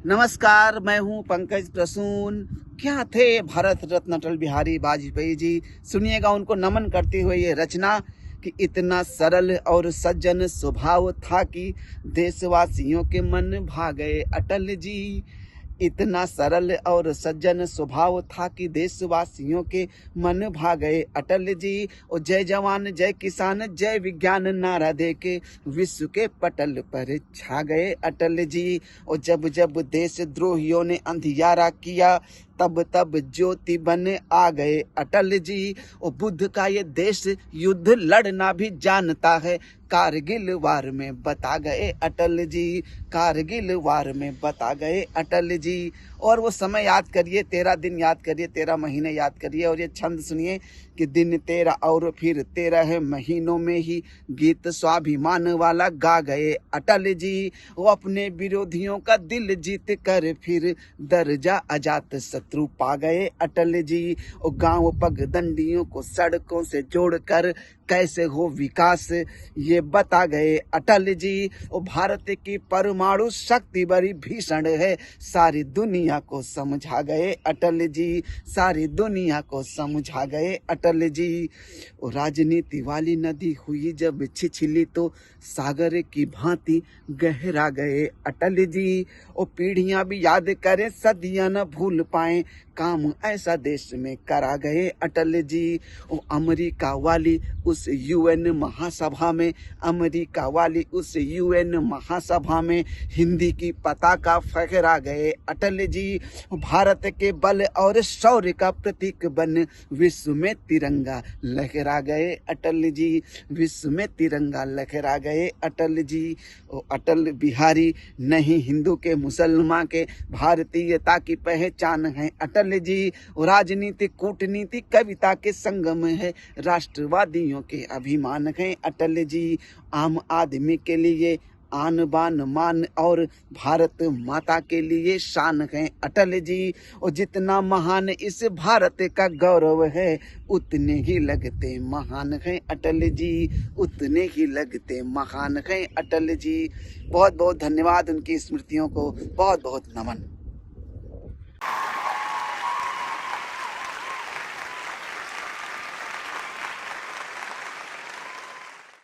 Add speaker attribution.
Speaker 1: नमस्कार, मैं हूं पंकज प्रसून। क्या थे भारत रत्न अटल बिहारी वाजपेयी जी। सुनिएगा उनको नमन करते हुए ये रचना कि इतना सरल और सज्जन स्वभाव था कि देशवासियों के मन भा गए अटल जी। इतना सरल और सज्जन स्वभाव था कि देशवासियों के मन भा गए अटल जी। और जय जवान जय किसान जय विज्ञान नारा दे के विश्व के पटल पर छा गए अटल जी। और जब जब देशद्रोहियों ने अंधियारा किया तब तब ज्योति बन आ गए अटल जी। और बुद्ध का ये देश युद्ध लड़ना भी जानता है, कारगिल वार में बता गए अटल जी। कारगिल वार में बता गए अटल जी। और वो समय याद करिए, 13 दिन याद करिए, 13 महीने याद करिए। और ये छंद सुनिए कि दिन 13 और फिर 13 महीनों में ही गीत स्वाभिमान वाला गा गए अटल जी। वो अपने विरोधियों का दिल जीत कर फिर दर्जा अजात शत्रु पा गए अटल जी। और गांव पगडंडियों को सड़कों से जोड़कर कैसे हो विकास ये बता गए अटल जी। और भारत की परमाणु शक्ति बड़ी भीषण है, सारी दुनिया को समझा गए अटल जी। सारी दुनिया को समझा गए अटल जी। और राजनीति वाली नदी हुई जब छिछली तो सागर की भांति गहरा गए अटल जी। और पीढ़ियां भी याद करें, सदियां न भूल पाए, काम ऐसा देश में करा गए अटल जी। और अमेरिका वाली उस यूएन महासभा में, अमेरिका वाली उस यूएन महासभा में हिंदी की पताका फहरा गए अटल जी। भारत के बल और शौर्य का प्रतीक बन विश्व में तिरंगा लहरा गए अटल जी। विश्व में तिरंगा लहरा गए अटल जी। और अटल बिहारी नहीं हिंदू के मुसलमान के, भारतीयता की पहचान है अटल जी। राजनीति कूटनीति कविता के संगम है, राष्ट्रवादियों के अभिमान है अटल जी। आम आदमी के लिए आन बान मान और भारत माता के लिए शान है अटल जी। और जितना महान इस भारत का गौरव है, उतने ही लगते महान हैं अटल जी। उतने ही लगते महान हैं अटल जी। बहुत बहुत धन्यवाद, उनकी स्मृतियों को बहुत बहुत नमन।